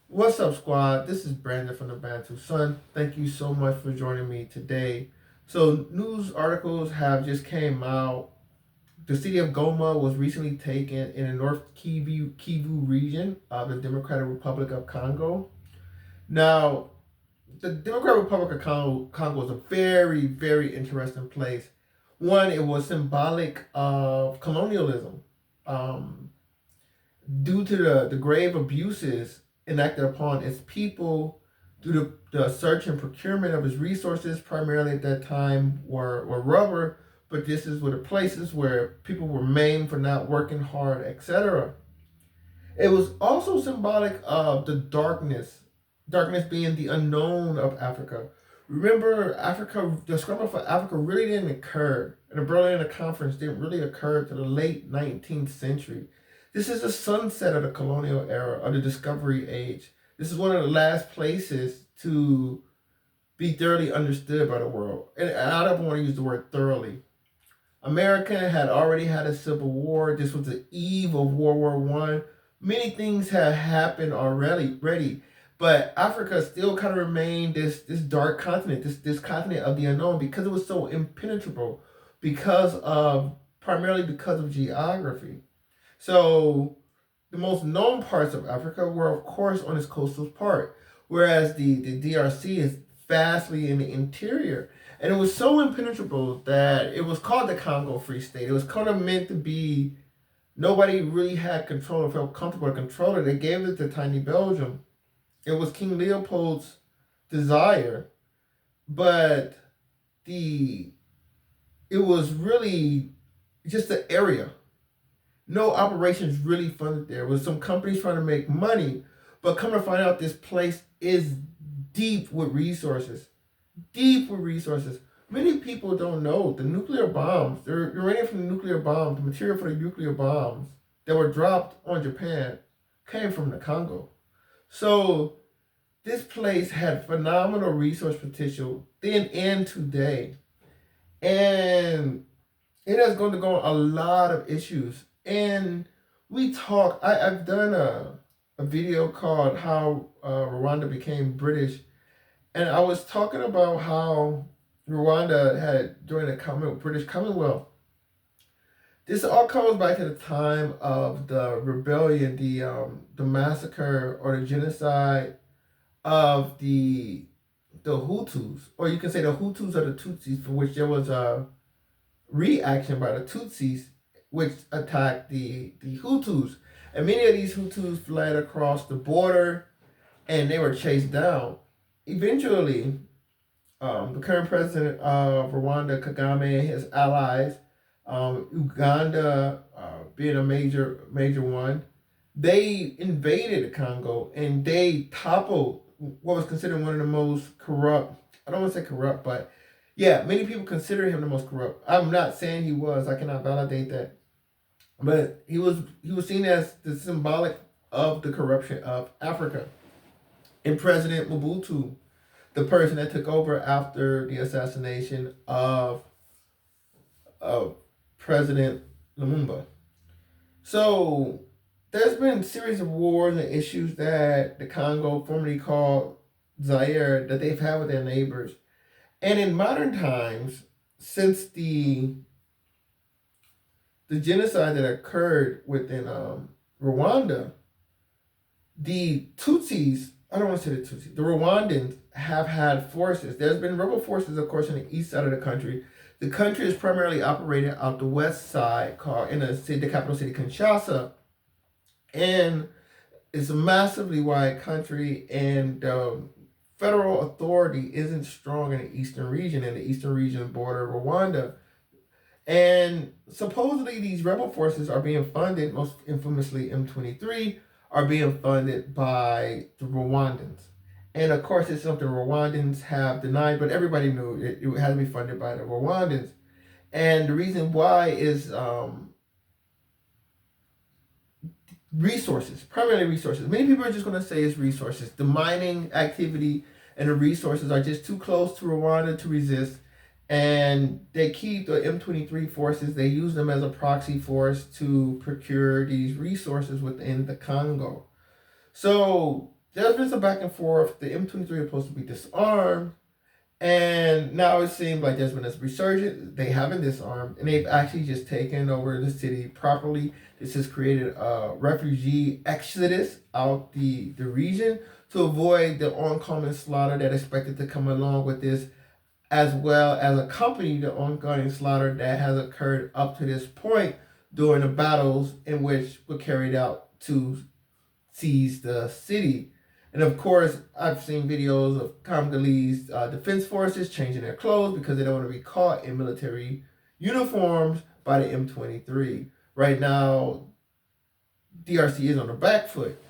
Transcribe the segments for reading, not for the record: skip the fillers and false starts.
What's up, squad? This is Brandon from the Bantu Sun. Thank you so much for joining me today. So, news articles have just came out. The city of Goma was recently taken in the North Kivu region of the Democratic Republic of Congo. Now, the Democratic Republic of Congo is a very, very interesting place. One, it was symbolic of colonialism. Um, Due to the grave abuses enacted upon its people due to the search and procurement of its resources, primarily at that time were rubber, but this is were the places where people were maimed for not working hard, etc. It was also symbolic of the darkness being the unknown of Africa. Remember, Africa, the struggle for Africa really didn't occur, and the Berlin Conference didn't really occur to the late 19th century. This is the sunset of the colonial era, of the discovery age. This is one of the last places to be thoroughly understood by the world. And I don't want to use the word thoroughly. America had already had a civil war. This was the eve of World War One. Many things had happened already, but Africa still kind of remained this dark continent, this continent of the unknown, because it was so impenetrable, because of primarily because of geography. So the most known parts of Africa were, of course, on its coastal part, whereas the DRC is vastly in the interior. And it was so impenetrable that it was called the Congo Free State. It was kind of meant to be, nobody really had control or felt comfortable to control it. They gave it to tiny Belgium. It was King Leopold's desire, but the it was really just the area. No operations really funded there. It was some companies trying to make money, but come to find out, this place is deep with resources. Deep with resources. Many people don't know the nuclear bombs, the uranium from the nuclear bombs, the material for the nuclear bombs that were dropped on Japan came from the Congo. So this place had phenomenal resource potential then and today. And it has going to go on a lot of issues. And I've done a video called How Rwanda Became British. And I was talking about how Rwanda had during the British Commonwealth. This all comes back to the time of the rebellion, the massacre or the genocide of the Hutus, or you can say the Hutus or the Tutsis, for which there was a reaction by the Tutsis, which attacked the Hutus. And many of these Hutus fled across the border and they were chased down. Eventually, the current president of Rwanda, Kagame, and his allies, Uganda being a major one, they invaded the Congo and they toppled what was considered one of the most corrupt. I don't want to say corrupt, but yeah, many people consider him the most corrupt. I'm not saying he was. I cannot validate that, but he was seen as the symbolic of the corruption of Africa. And President Mobutu, the person that took over after the assassination of President Lumumba. So there's been a series of wars and issues that the Congo, formerly called Zaire, that they've had with their neighbors. And in modern times, since the genocide that occurred within Rwanda, the Tutsis, I don't want to say the Tutsis, the Rwandans have had forces. There's been rebel forces, of course, on the east side of the country. The country is primarily operated out the west side, called in the capital city, Kinshasa, and it's a massively wide country, and federal authority isn't strong in the eastern region, and the eastern region border Rwanda. And supposedly these rebel forces are being funded, most infamously M23, are being funded by the Rwandans. And of course, it's something Rwandans have denied, but everybody knew it had to be funded by the Rwandans. And the reason why is resources, primarily resources. Many people are just going to say it's resources. The mining activity and the resources are just too close to Rwanda to resist. And they keep the M23 forces, they use them as a proxy force to procure these resources within the Congo. So there's been some back and forth. The M23 is supposed to be disarmed, and now it seems like there's been a resurgence. They haven't disarmed, and they've actually just taken over the city properly. This has created a refugee exodus out the region to avoid the oncoming slaughter that expected to come along with this, as well as accompany the ongoing slaughter that has occurred up to this point during the battles in which were carried out to seize the city. And of course, I've seen videos of Congolese defense forces changing their clothes because they don't want to be caught in military uniforms by the M23. Right now, DRC is on the back foot.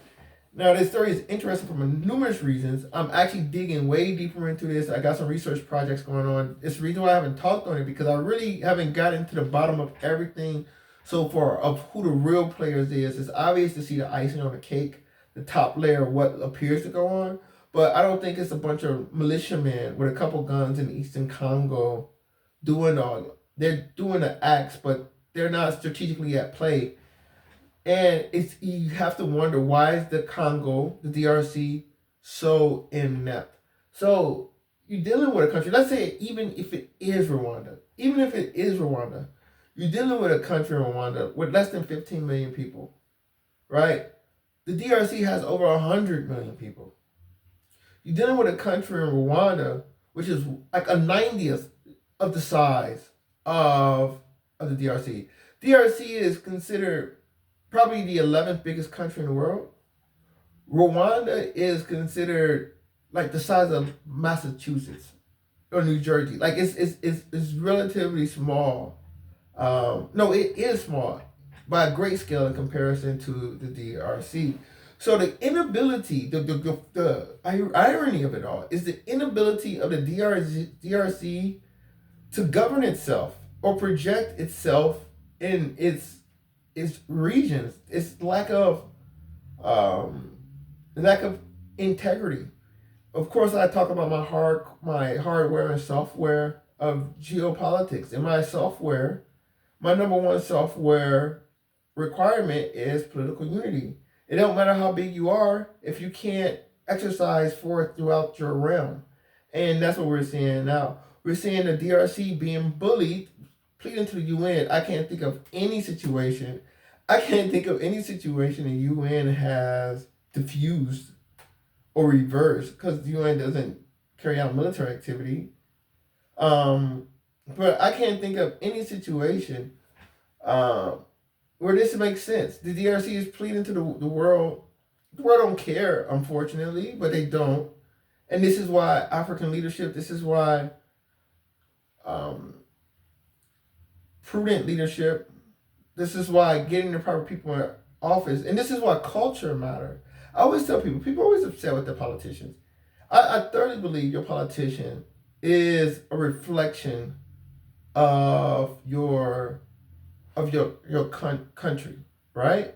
Now, this story is interesting for numerous reasons. I'm actually digging way deeper into this. I got some research projects going on. It's the reason why I haven't talked on it, because I really haven't gotten to the bottom of everything so far of who the real players is. It's obvious to see the icing on the cake, the top layer of what appears to go on, but I don't think it's a bunch of militiamen with a couple guns in Eastern Congo doing all. They're doing the acts, but they're not strategically at play. And it's, you have to wonder, why is the Congo, the DRC, so inept? So you're dealing with a country, let's say even if it is Rwanda, you're dealing with a country, Rwanda, with less than 15 million people, right? The DRC has over 100 million people. You're dealing with a country in Rwanda, which is like a 90th of the size of the DRC. DRC is considered probably the 11th biggest country in the world. Rwanda is considered like the size of Massachusetts or New Jersey. Like it's relatively small. No, it is small by a great scale in comparison to the DRC. So the inability, the irony of it all is the inability of the DRC to govern itself or project itself in its regions. It's lack of integrity. Of course, I talk about my hardware and software of geopolitics. In my software, my number one software requirement is political unity. It don't matter how big you are if you can't exercise for it throughout your realm. And that's what we're seeing now. We're seeing the DRC being bullied, pleading to the UN. I can't think of any situation the UN has diffused or reversed, because the UN doesn't carry out military activity. But I can't think of any situation where this makes sense. The DRC is pleading to the world. The world don't care, unfortunately, but they don't. And this is why African leadership, this is why prudent leadership, this is why getting the proper people in office, and this is why culture matters. I always tell people are always upset with their politicians. I thoroughly believe your politician is a reflection of your country, right?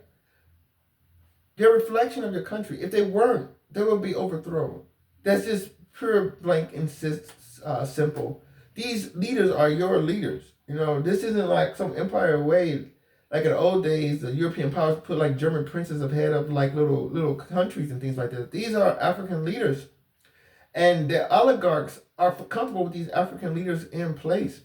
They're a reflection of your country. If they weren't, they would be overthrown. That's just pure, blank, and simple. These leaders are your leaders. You know, this isn't like some empire way. Like in the old days, the European powers put like German princes ahead of like little countries and things like that. These are African leaders, and the oligarchs are comfortable with these African leaders in place.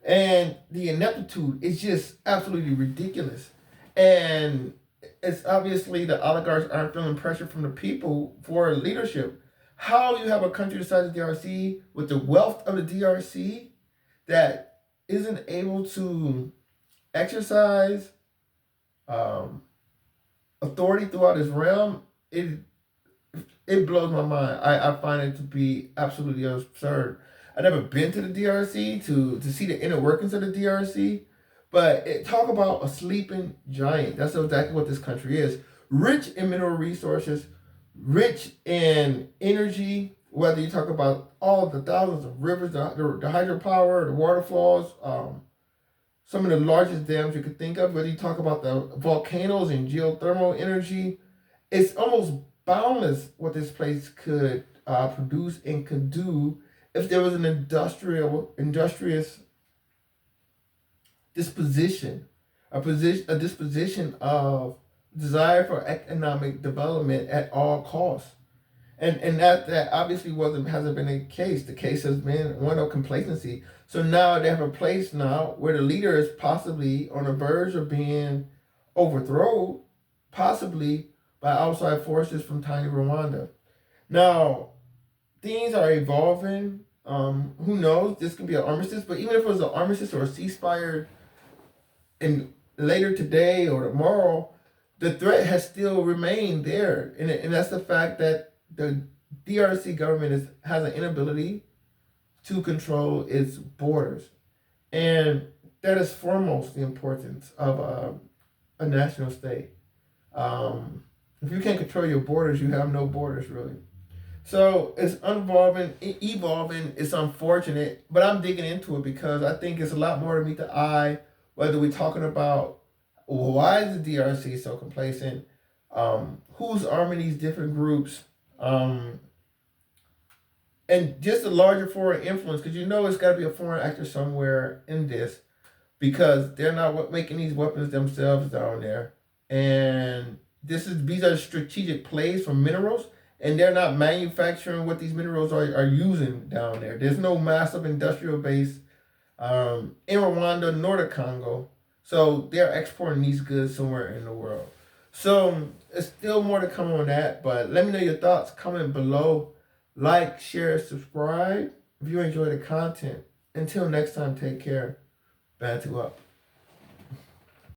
And the ineptitude is just absolutely ridiculous. And it's obviously the oligarchs aren't feeling pressure from the people for leadership. How you have a country the size of the DRC with the wealth of the DRC that isn't able to exercise authority throughout its realm, it blows my mind. I find it to be absolutely absurd. I've never been to the DRC to see the inner workings of the DRC, but talk about a sleeping giant. That's exactly what this country is. Rich in mineral resources, rich in energy, whether you talk about all the thousands of rivers, the hydropower, the waterfalls, some of the largest dams you could think of, whether you talk about the volcanoes and geothermal energy. It's almost boundless what this place could produce and could do if there was an industrious disposition, a disposition of desire for economic development at all costs. And that obviously hasn't been the case. The case has been one of complacency. So now they have a place now where the leader is possibly on the verge of being overthrown, possibly by outside forces from tiny Rwanda. Now things are evolving. Who knows? This could be an armistice, but even if it was an armistice or a ceasefire, and later today or tomorrow, the threat has still remained there, and that's the fact that the DRC government has an inability to control its borders, and that is foremost the importance of a national state. If you can't control your borders, you have no borders really. So it's evolving. It's unfortunate, but I'm digging into it because I think it's a lot more to meet the eye. Whether we're talking about why is the DRC so complacent, who's arming these different groups, um, and just a larger foreign influence, because it's got to be a foreign actor somewhere in this, because they're not making these weapons themselves down there, and these are strategic plays for minerals, and they're not manufacturing what these minerals are using down there. There's no massive industrial base in Rwanda nor the Congo, so they're exporting these goods somewhere in the world. So it's still more to come on that, but let me know your thoughts. Comment below. Like, share, subscribe if you enjoy the content. Until next time, take care. Bantu up.